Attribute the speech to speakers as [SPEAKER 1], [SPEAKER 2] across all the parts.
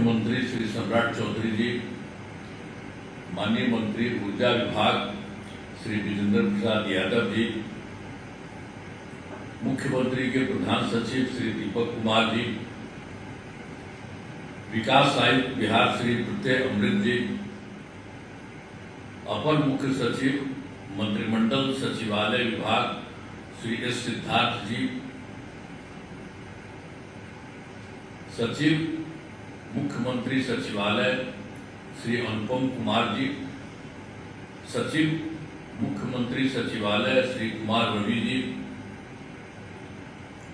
[SPEAKER 1] मुख्यमंत्री श्री सम्राट चौधरी जी, माननीय मंत्री ऊर्जा विभाग श्री विजेंद्र प्रसाद यादव जी, मुख्यमंत्री के प्रधान सचिव श्री दीपक कुमार जी, विकास आयुक्त बिहार श्री प्रत्यय अमृत जी, अपर मुख्य सचिव मंत्रिमंडल सचिवालय विभाग श्री एस सिद्धार्थ जी, सचिव मुख्यमंत्री सचिवालय श्री अनुपम कुमार जी, सचिव मुख्यमंत्री सचिवालय श्री कुमार रवि जी,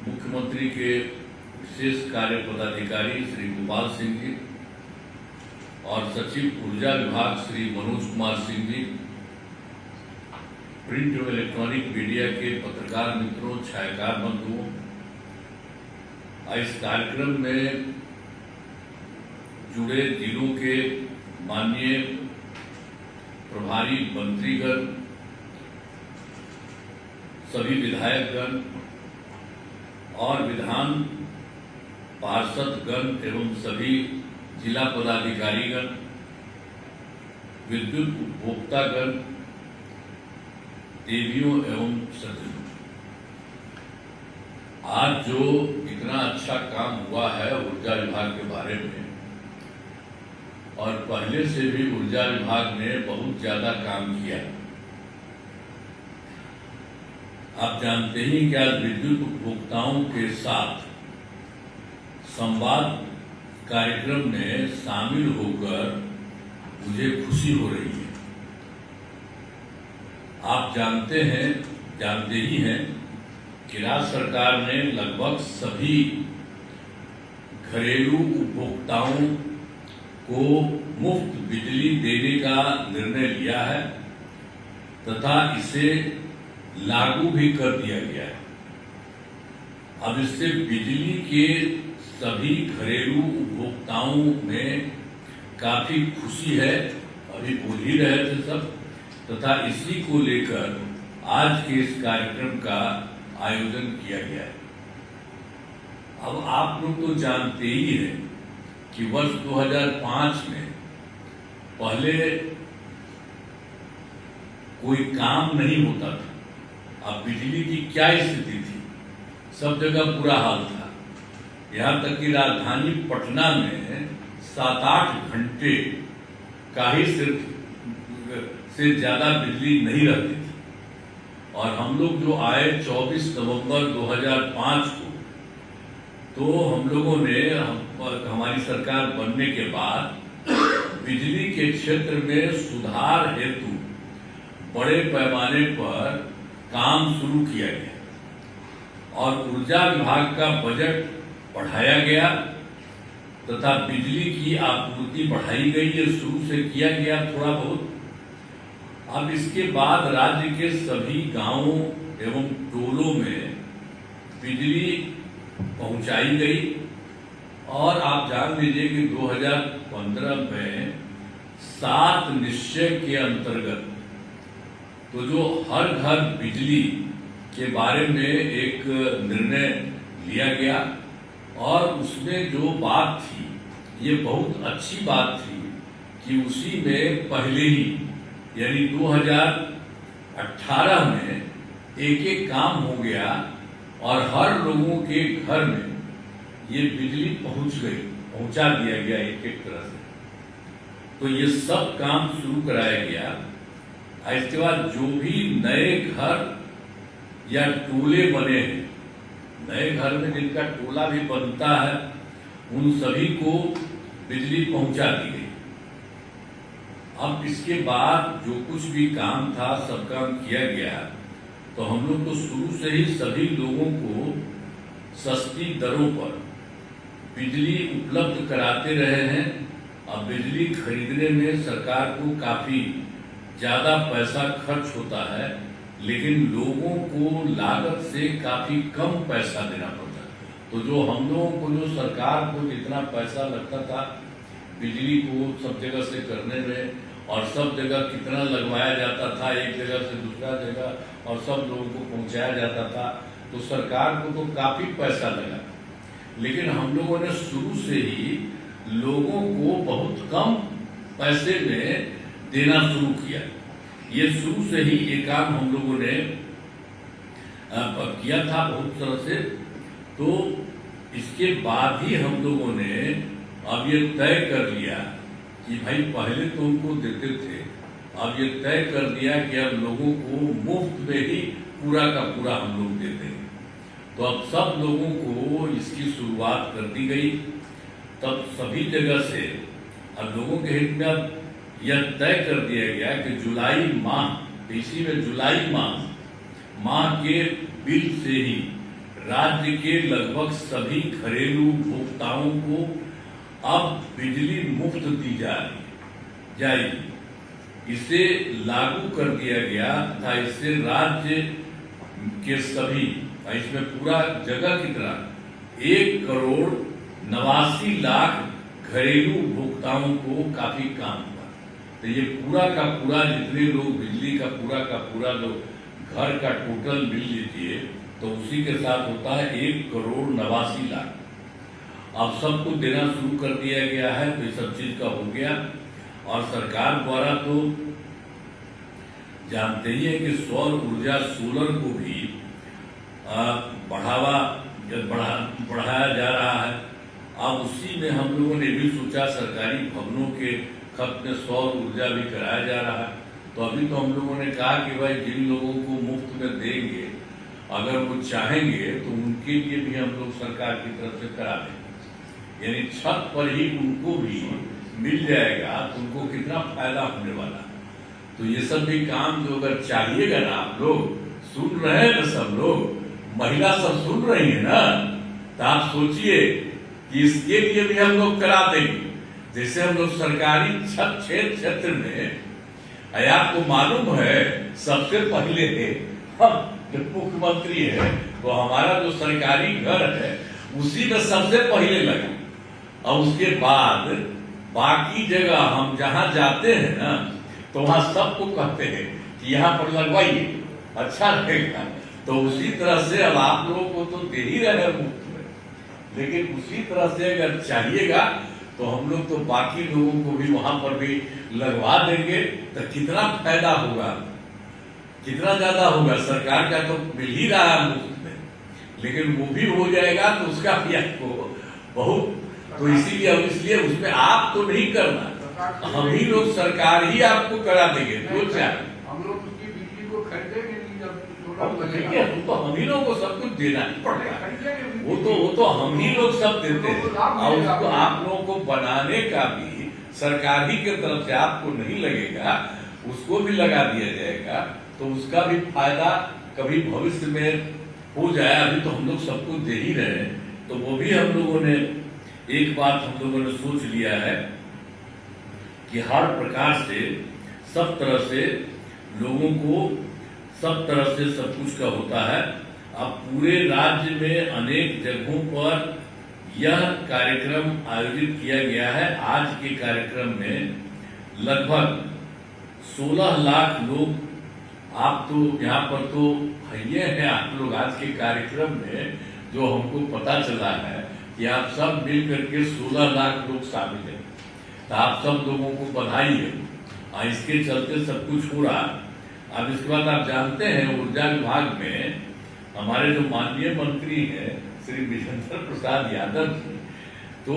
[SPEAKER 1] मुख्यमंत्री के विशेष कार्य पदाधिकारी श्री गोपाल सिंह जी और सचिव ऊर्जा विभाग श्री मनोज कुमार सिंह जी, प्रिंट और इलेक्ट्रॉनिक मीडिया के पत्रकार मित्रों, छायाकार बंधुओं, इस कार्यक्रम में जुड़े जिलों के माननीय प्रभारी मंत्रीगण, सभी विधायकगण और विधान पार्षदगण एवं सभी जिला पदाधिकारीगण, विद्युत उपभोक्तागण, देवियों एवं सज्जनों, आज जो इतना अच्छा काम हुआ है ऊर्जा विभाग के बारे में, और पहले से भी ऊर्जा विभाग ने बहुत ज्यादा काम किया। आप जानते ही कि आज विद्युत उपभोक्ताओं के साथ संवाद कार्यक्रम में शामिल होकर मुझे खुशी हो रही है। आप जानते ही हैं कि राज्य सरकार ने लगभग सभी घरेलू उपभोक्ताओं को मुफ्त बिजली देने का निर्णय लिया है तथा इसे लागू भी कर दिया गया है। अब इससे बिजली के सभी घरेलू उपभोक्ताओं में काफी खुशी है, अभी बोल ही रहे थे सब, तथा इसी को लेकर आज के इस कार्यक्रम का आयोजन किया गया है। अब आप लोग तो जानते ही हैं कि वर्ष 2005 में पहले कोई काम नहीं होता था। अब बिजली की क्या स्थिति थी, सब जगह बुरा हाल था। यहाँ तक कि राजधानी पटना में 7-8 घंटे का ही सिर्फ से ज्यादा बिजली नहीं रहती थी। और हम लोग जो आए 24 नवंबर 2005 को, तो हम लोगों ने हमारी सरकार बनने के बाद बिजली के क्षेत्र में सुधार हेतु बड़े पैमाने पर काम शुरू किया गया और ऊर्जा विभाग का बजट बढ़ाया गया तथा बिजली की आपूर्ति बढ़ाई गई। ये शुरू से किया गया थोड़ा बहुत। अब इसके बाद राज्य के सभी गांवों एवं टोलों में बिजली पहुंचाई गई और आप जान लीजिए कि 2015 में 7 निश्चय के अंतर्गत तो जो हर घर बिजली के बारे में एक निर्णय लिया गया और उसमें जो बात थी ये बहुत अच्छी बात थी कि उसी में पहले ही यानी 2018 में एक काम हो गया और हर लोगों के घर में ये बिजली पहुंचा दिया गया एक तरह से। तो ये सब काम शुरू कराया गया। इसके बाद जो भी नए घर या टोले बने हैं, नए घर में जिनका टोला भी बनता है, उन सभी को बिजली पहुंचा दी गई। अब इसके बाद जो कुछ भी काम था सब काम किया गया। तो हम लोग तो शुरू से ही सभी लोगों को सस्ती दरों पर बिजली उपलब्ध कराते रहे हैं। अब बिजली खरीदने में सरकार को काफी ज्यादा पैसा खर्च होता है, लेकिन लोगों को लागत से काफी कम पैसा देना पड़ता है। तो जो हम लोगों को जो सरकार को जितना पैसा लगता था बिजली को सब जगह से करने में और सब जगह कितना लगवाया जाता था, एक जगह से दूसरा जगह और सब लोगों को पहुंचाया जाता था, तो सरकार को तो काफी पैसा लगा। लेकिन हम लोगों ने शुरू से ही लोगों कम पैसे में देना शुरू किया। ये शुरू से ही ये काम हम लोगों ने किया था बहुत तरह से। तो इसके बाद ही हम लोगों ने अब ये तय कर लिया कि भाई पहले तो उनको देते थे, अब ये तय कर दिया कि अब लोगों को मुफ्त में ही पूरा का पूरा हम लोग देते हैं। तो अब सब लोगों को इसकी शुरुआत कर दी गई। तब सभी जगह से अब लोगों के हित में अब यह तय कर दिया गया कि जुलाई माह, इसी में जुलाई माह के बिल से ही राज्य के लगभग सभी घरेलू उपभोक्ताओं को अब बिजली मुफ्त दी जाएगी। इसे लागू कर दिया गया था। इससे राज्य के सभी, इसमें पूरा जगह की तरह 1,89,00,000 घरेलू उपभोक्ताओं को काफी काम हुआ। तो ये पूरा का पूरा जितने लोग बिजली का पूरा जो घर का टोटल बिल लीजिए तो उसी के साथ होता है 1,89,00,000। अब सबको देना शुरू कर दिया गया है। तो ये सब चीज का हो गया। और सरकार द्वारा तो जानते ही है कि सौर ऊर्जा, सोलर को भी बढ़ाया जा रहा है। अब उसी में हम लोगों ने भी सोचा सरकारी भवनों के खत में सौर ऊर्जा भी कराया जा रहा है। तो अभी तो हम लोगों ने कहा कि भाई जिन लोगों को मुफ्त में देंगे, अगर वो चाहेंगे तो उनके लिए भी हम लोग सरकार की तरफ से करा देंगे। यानी छत पर ही उनको भी मिल जाएगा तो उनको कितना फायदा होने वाला। तो ये सब भी काम जो अगर चाहिएगा ना, आप लोग सुन रहे हैं ना, सब लोग महिला सब सुन रही है ना, तो आप सोचिए कि इसके लिए भी हम लोग करा देंगे। जैसे हम लोग सरकारी छत क्षेत्र में, आपको मालूम है सबसे पहले हम जब मुख्यमंत्री है तो हमारा जो सरकारी घर है उसी में सबसे पहले लगा। और उसके बाद बाकी जगह हम जहां जाते हैं ना तो वहां सबको कहते हैं कि यहाँ पर लगवाइए, अच्छा रहेगा। तो उसी तरह से अब आप लोगों को तो दे ही रहे हैं मुफ्त में, लेकिन उसी तरह से अगर चाहिएगा तो हम लोग तो बाकी लोगों को भी वहां पर भी लगवा देंगे। तो कितना फायदा होगा, कितना ज्यादा होगा। सरकार का तो मिल ही रहा है मुफ्त में, लेकिन वो भी हो जाएगा तो उसका भी आपको बहुत। तो इसलिए उसमें आप तो नहीं करना, हम ही लोग सरकार ही आपको करा देंगे। तो क्या
[SPEAKER 2] हम लोग उसकी बिजली को खरीदेंगे नहीं,
[SPEAKER 1] तो हम ही लोग को सब कुछ देना ही पड़ता है। वो तो हम ही लोग सब देते हैं। और उसको आप लोगों को बनाने का भी सरकार ही की तरफ से आपको नहीं लगेगा, उसको भी लगा दिया जाएगा। तो उसका भी फायदा कभी भविष्य में हो जाए। अभी तो हम लोग सबको दे ही रहे हैं। तो वो भी हम लोगों ने एक बात हम लोगों ने सोच लिया है कि हर प्रकार से सब तरह से लोगों को सब तरह से सब कुछ का होता है। अब पूरे राज्य में अनेक जगहों पर यह कार्यक्रम आयोजित किया गया है। आज के कार्यक्रम में लगभग 16 लाख लोग, आप तो यहाँ पर तो भैया हैं आप लोग, आज के कार्यक्रम में जो हमको पता चला है कि आप सब मिल करके 16 लाख लोग शामिल हैं। तो आप सब लोगों को बधाई है। इसके चलते सब कुछ हो रहा। अब इसके बाद आप जानते हैं ऊर्जा विभाग में हमारे जो माननीय मंत्री हैं श्री विजेंद्र प्रसाद यादव जी, तो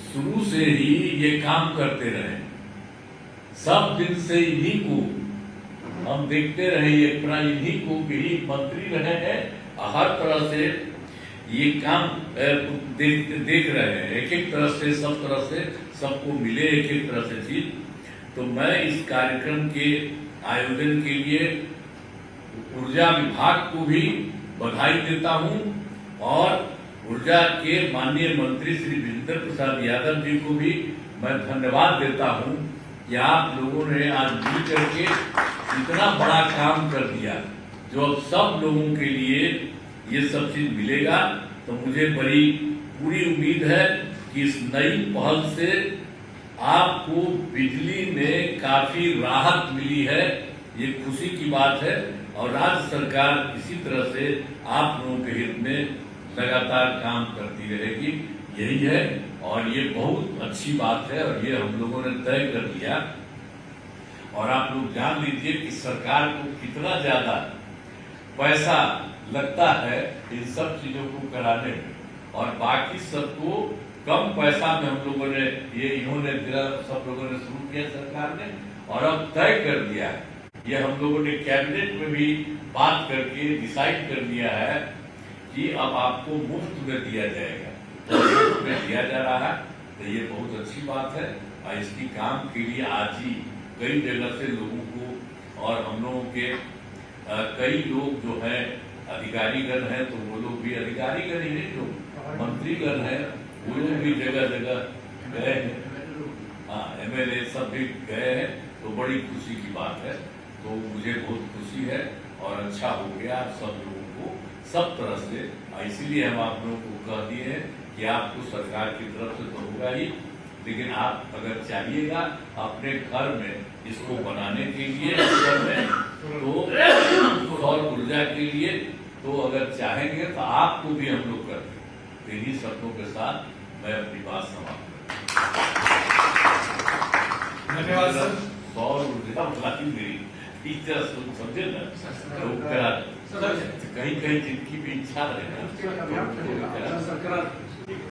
[SPEAKER 1] शुरू से ही ये काम करते रहे। सब दिन से इन्हीं को हम देखते रहे, ये अपना इन्हीं को ही मंत्री रहे हैं। हर तरह से ये काम देख रहे हैं, एक तरह से सब तरह से सबको मिले एक तरह से चीज। तो मैं इस कार्यक्रम के आयोजन के लिए ऊर्जा विभाग को भी बधाई देता हूं और ऊर्जा के माननीय मंत्री श्री विजेंद्र प्रसाद यादव जी को भी मैं धन्यवाद देता हूं कि आप लोगों ने आज मिल करके इतना बड़ा काम कर दिया। जो अब सब लोगों के लिए ये सब चीज मिलेगा। तो मुझे बड़ी पूरी उम्मीद है कि इस नई पहल से आपको बिजली में काफी राहत मिली है। ये खुशी की बात है। और राज्य सरकार इसी तरह से आप लोगों के हित में लगातार काम करती रहेगी, यही है। और ये बहुत अच्छी बात है और ये हम लोगों ने तय कर लिया। और आप लोग जान लीजिए कि सरकार को कितना ज्यादा पैसा लगता है इन सब चीजों को कराने में, और बाकी सबको कम पैसा में हम लोगों ने ये इन्होंने सब लोगों ने शुरू किया सरकार ने, और अब तय कर दिया है। ये हम लोगों ने कैबिनेट में भी बात करके डिसाइड कर लिया है कि अब आपको मुफ्त में दिया जाएगा, तो मुफ्त में दिया जा रहा है। तो ये बहुत अच्छी बात है और इसकी काम के लिए आज ही कई जगह से लोगों को, और हम लोगों के कई लोग जो है अधिकारीगण हैं, तो वो लोग भी अधिकारीगण ही नहीं, जो मंत्रीगण हैं वो लोग भी जगह जगह गए हैं, हाँ MLA सब भी गए हैं। तो बड़ी खुशी की बात है। तो मुझे बहुत खुशी है और अच्छा हो गया सब लोगों को सब तरह से। इसीलिए हम आप लोगों को कह दिए हैं कि आपको सरकार की तरफ से तो होगा ही, लेकिन आप अगर चाहिएगा अपने घर में इसको बनाने के लिए, घर में तो सौर ऊर्जा के लिए, तो अगर चाहेंगे तो आपको भी हम लोग कर दें। इन्हीं शब्दों के साथ मैं अपनी बात समाप्त करता हूं।
[SPEAKER 3] धन्यवाद सर।
[SPEAKER 1] सौर ऊर्जा वाली मेरी टीचर समझे ना, तो करा कहीं कहीं जिनकी भी इच्छा रहे ना,